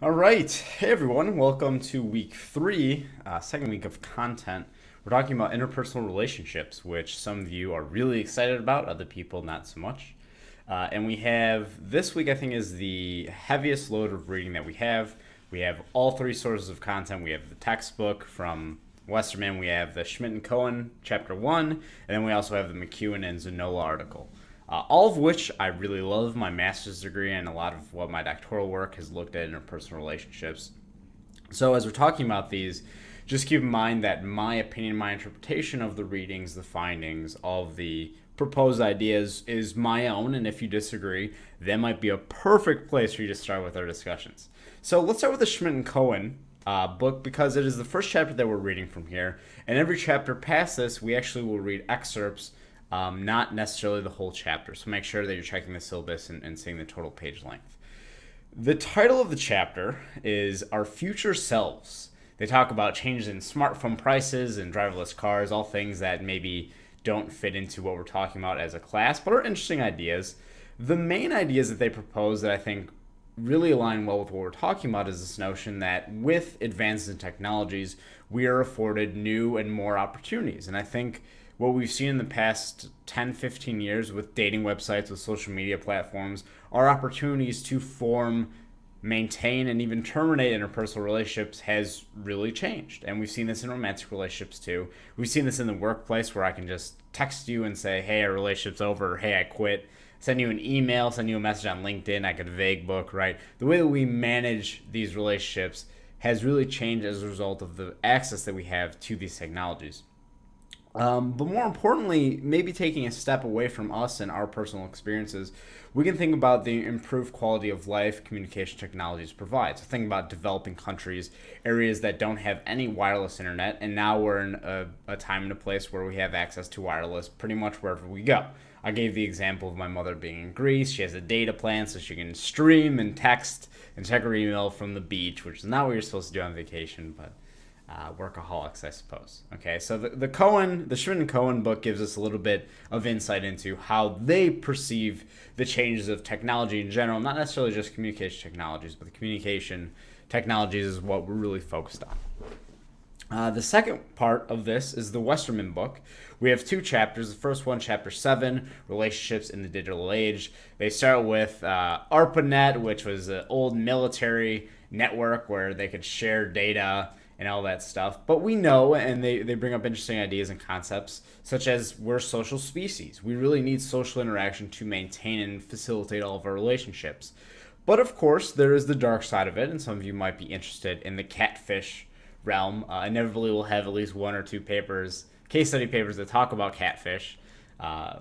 All right. Hey, everyone. Welcome to week three, second week of content. We're talking about interpersonal relationships, which some of you are really excited about, other people not so much. And we have this week, I think, is the heaviest load of reading that we have. We have all three sources of content. We have the textbook from Westerman, we have the Schmidt and Cohen chapter one, and then we also have the McEwen and Zanola article. All of which I really love. My master's degree and a lot of what my doctoral work has looked at interpersonal relationships. So, as we're talking about these, just keep in mind that my opinion, my interpretation of the readings, the findings, all of the proposed ideas is my own. And if you disagree, that might be a perfect place for you to start with our discussions. So, let's start with the Schmidt and Cohen book because it is the first chapter that we're reading from here. And every chapter past this, we actually will read excerpts, not necessarily the whole chapter. So make sure that you're checking the syllabus and seeing the total page length. The title of the chapter is Our Future Selves. They talk about changes in smartphone prices and driverless cars, all things that maybe don't fit into what we're talking about as a class, but are interesting ideas. The main ideas that they propose that I think really align well with what we're talking about is this notion that with advances in technologies, we are afforded new and more opportunities. And I think what we've seen in the past 10, 15 years with dating websites, with social media platforms, are opportunities to form, maintain, and even terminate interpersonal relationships has really changed. And we've seen this in romantic relationships too. We've seen this in the workplace where I can just text you and say, hey, our relationship's over, or, hey, I quit. Send you an email, send you a message on LinkedIn, like a vague book, right? The way that we manage these relationships has really changed as a result of the access that we have to these technologies. But more importantly, maybe taking a step away from us and our personal experiences, we can think about the improved quality of life communication technologies provide. So think about developing countries, areas that don't have any wireless internet, and now we're in a time and a place where we have access to wireless pretty much wherever we go. I gave the example of my mother being in Greece. She has a data plan so she can stream and text and check her email from the beach, which is not what you're supposed to do on vacation, but workaholics, I suppose. Okay, so the Schmidt and Cohen book gives us a little bit of insight into how they perceive the changes of technology in general, not necessarily just communication technologies, but the communication technologies is what we're really focused on. The second part of this is the Westerman book. We have two chapters. The first one, chapter 7, Relationships in the Digital Age. They start with ARPANET, which was an old military network where they could share data and all that stuff. But we know, and they bring up interesting ideas and concepts, such as we're social species. We really need social interaction to maintain and facilitate all of our relationships. But of course, there is the dark side of it, and some of you might be interested in the catfish realm. Inevitably, we'll have at least one or two papers, case study papers that talk about catfish,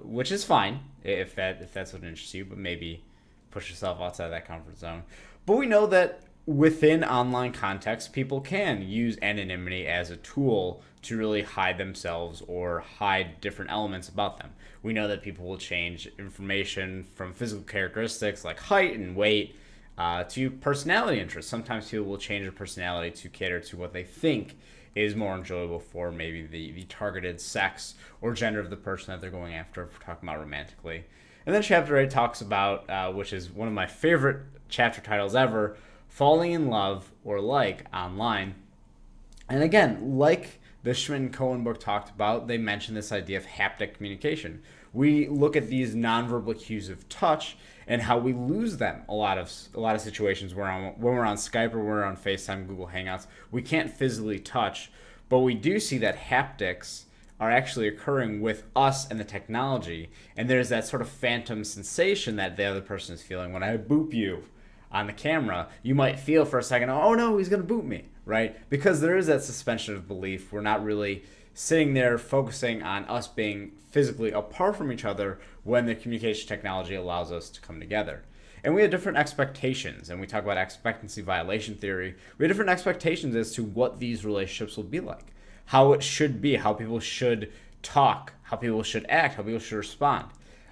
which is fine if that's what interests you. But maybe push yourself outside that comfort zone. But we know that within online context, people can use anonymity as a tool to really hide themselves or hide different elements about them. We know that people will change information from physical characteristics like height and weight to personality interests. Sometimes people will change their personality to cater to what they think is more enjoyable for maybe the targeted sex or gender of the person that they're going after, if we're talking about romantically. And then chapter 8 talks about, which is one of my favorite chapter titles ever, falling in love or like online. And again, like the Schmidt and Cohen book talked about, they mention this idea of haptic communication. We look at these nonverbal cues of touch and how we lose them a lot of situations where when we're on Skype or we're on FaceTime, Google Hangouts, we can't physically touch, but we do see that haptics are actually occurring with us and the technology, and there's that sort of phantom sensation that the other person is feeling when I boop you on the camera. You might feel for a second, oh no, he's gonna boot me, right? Because there is that suspension of belief. We're not really sitting there focusing on us being physically apart from each other when the communication technology allows us to come together. And we have different expectations, and we talk about expectancy violation theory. We have different expectations as to what these relationships will be like, how it should be, how people should talk, how people should act, how people should respond.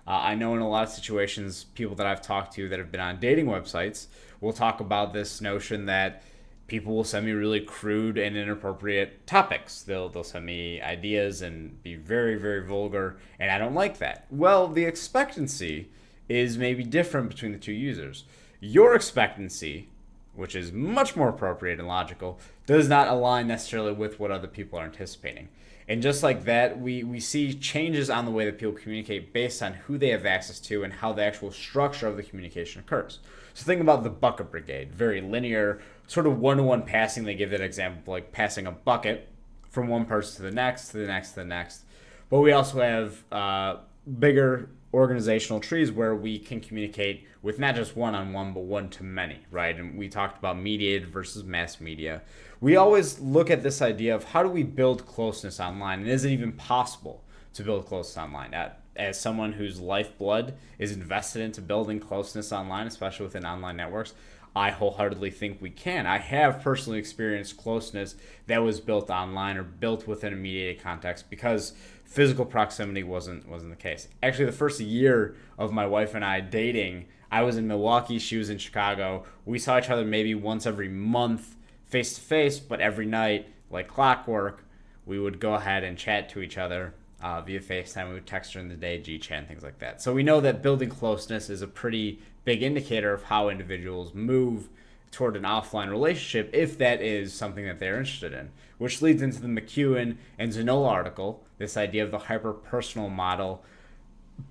I know in a lot of situations, people that I've talked to that have been on dating websites will talk about this notion that people will send me really crude and inappropriate topics. They'll send me ideas and be very, very vulgar, and I don't like that. Well, the expectancy is maybe different between the two users. Your expectancy which is much more appropriate and logical, does not align necessarily with what other people are anticipating. And just like that, we see changes on the way that people communicate based on who they have access to and how the actual structure of the communication occurs. So think about the bucket brigade, very linear, sort of one-to-one passing. They give that example like passing a bucket from one person to the next, to the next, to the next. But we also have bigger organizational trees where we can communicate with not just one-on-one, but one-to-many, right? And we talked about mediated versus mass media. We always look at this idea of how do we build closeness online, and is it even possible to build closeness online? As someone whose lifeblood is invested into building closeness online, especially within online networks, I wholeheartedly think we can. I have personally experienced closeness that was built online or built within a mediated context because physical proximity wasn't the case. Actually, the first year of my wife and I dating, I was in Milwaukee, she was in Chicago. We saw each other maybe once every month face to face, but every night, like clockwork, we would go ahead and chat to each other via FaceTime. We would text during the day, G-chat, and things like that. So we know that building closeness is a pretty big indicator of how individuals move toward an offline relationship if that is something that they're interested in, which leads into the McEwen and Zanola article, this idea of the hyper-personal model.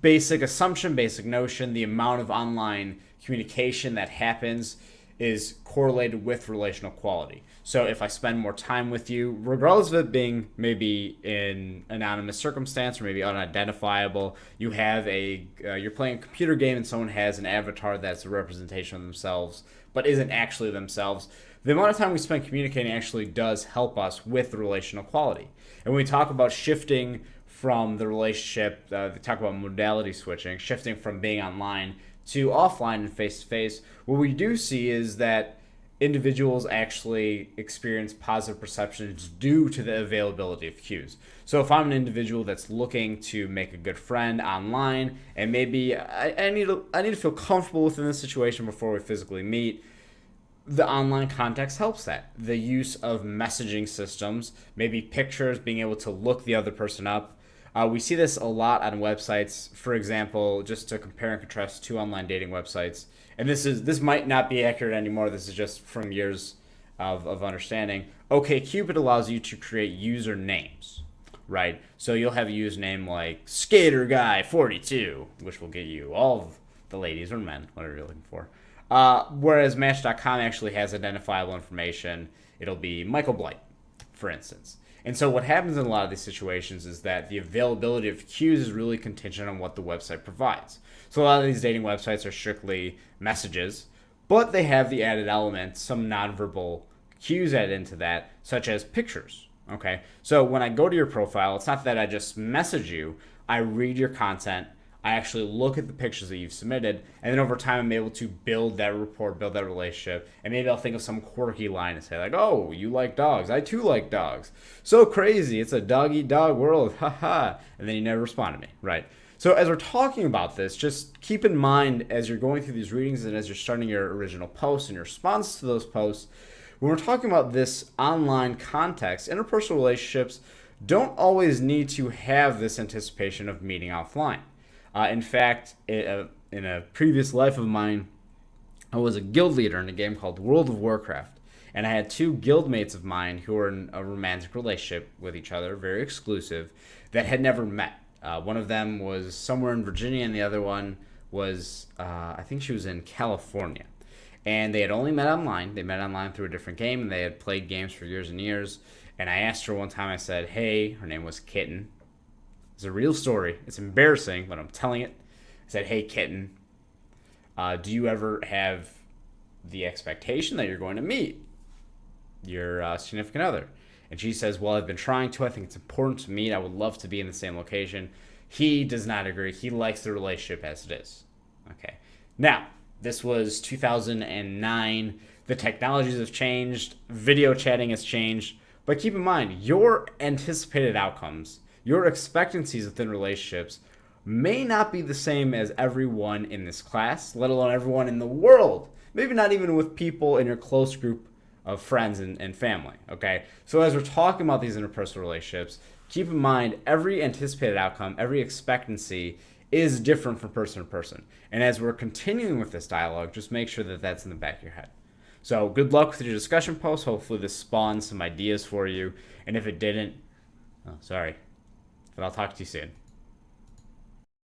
Basic assumption, basic notion, the amount of online communication that happens is correlated with relational quality. So if I spend more time with you, regardless of it being maybe in anonymous circumstance or maybe unidentifiable, you have you're playing a computer game and someone has an avatar that's a representation of themselves but isn't actually themselves. The amount of time we spend communicating actually does help us with the relational quality. And when we talk about shifting from the relationship, they talk about modality switching, shifting from being online to offline and face-to-face, what we do see is that individuals actually experience positive perceptions due to the availability of cues. So if I'm an individual that's looking to make a good friend online, and maybe I need to feel comfortable within this situation before we physically meet, the online context helps that. The use of messaging systems, maybe pictures, being able to look the other person up. We see this a lot on websites. For example, just to compare and contrast two online dating websites, and this might not be accurate anymore. This is just from years of understanding. OkCupid allows you to create usernames, right? So you'll have a username like Skater Guy 42, which will get you all of the ladies or men, whatever you're looking for. Whereas Match.com actually has identifiable information. It'll be Michael Blight, for instance. And so what happens in a lot of these situations is that the availability of cues is really contingent on what the website provides. So a lot of these dating websites are strictly messages, but they have the added element, some nonverbal cues added into that, such as pictures. Okay, so when I go to your profile, it's not that I just message you, I read your content, I actually look at the pictures that you've submitted, and then over time I'm able to build that rapport, build that relationship, and maybe I'll think of some quirky line and say like, oh, you like dogs, I too like dogs. So crazy, it's a dog-eat-dog world, haha, and then you never respond to me, right? So as we're talking about this, just keep in mind as you're going through these readings and as you're starting your original posts and your response to those posts, when we're talking about this online context, interpersonal relationships don't always need to have this anticipation of meeting offline. In fact, in a previous life of mine, I was a guild leader in a game called World of Warcraft. And I had two guildmates of mine who were in a romantic relationship with each other, very exclusive, that had never met. One of them was somewhere in Virginia, and the other one was, I think she was in California. And they had only met online. They met online through a different game, and they had played games for years and years. And I asked her one time, I said, hey, her name was Kitten. It's a real story. It's embarrassing, but I'm telling it. I said, hey, Kitten, do you ever have the expectation that you're going to meet your significant other? And she says, well, I've been trying to. I think it's important to meet. I would love to be in the same location. He does not agree. He likes the relationship as it is. Okay. Now, this was 2009. The technologies have changed. Video chatting has changed. But keep in mind, your anticipated outcomes, your expectancies within relationships may not be the same as everyone in this class, let alone everyone in the world. Maybe not even with people in your close group of friends and family, okay? So as we're talking about these interpersonal relationships, keep in mind every anticipated outcome, every expectancy is different from person to person. And as we're continuing with this dialogue, just make sure that that's in the back of your head. So good luck with your discussion post. Hopefully this spawned some ideas for you. And if it didn't, oh, sorry. But I'll talk to you soon.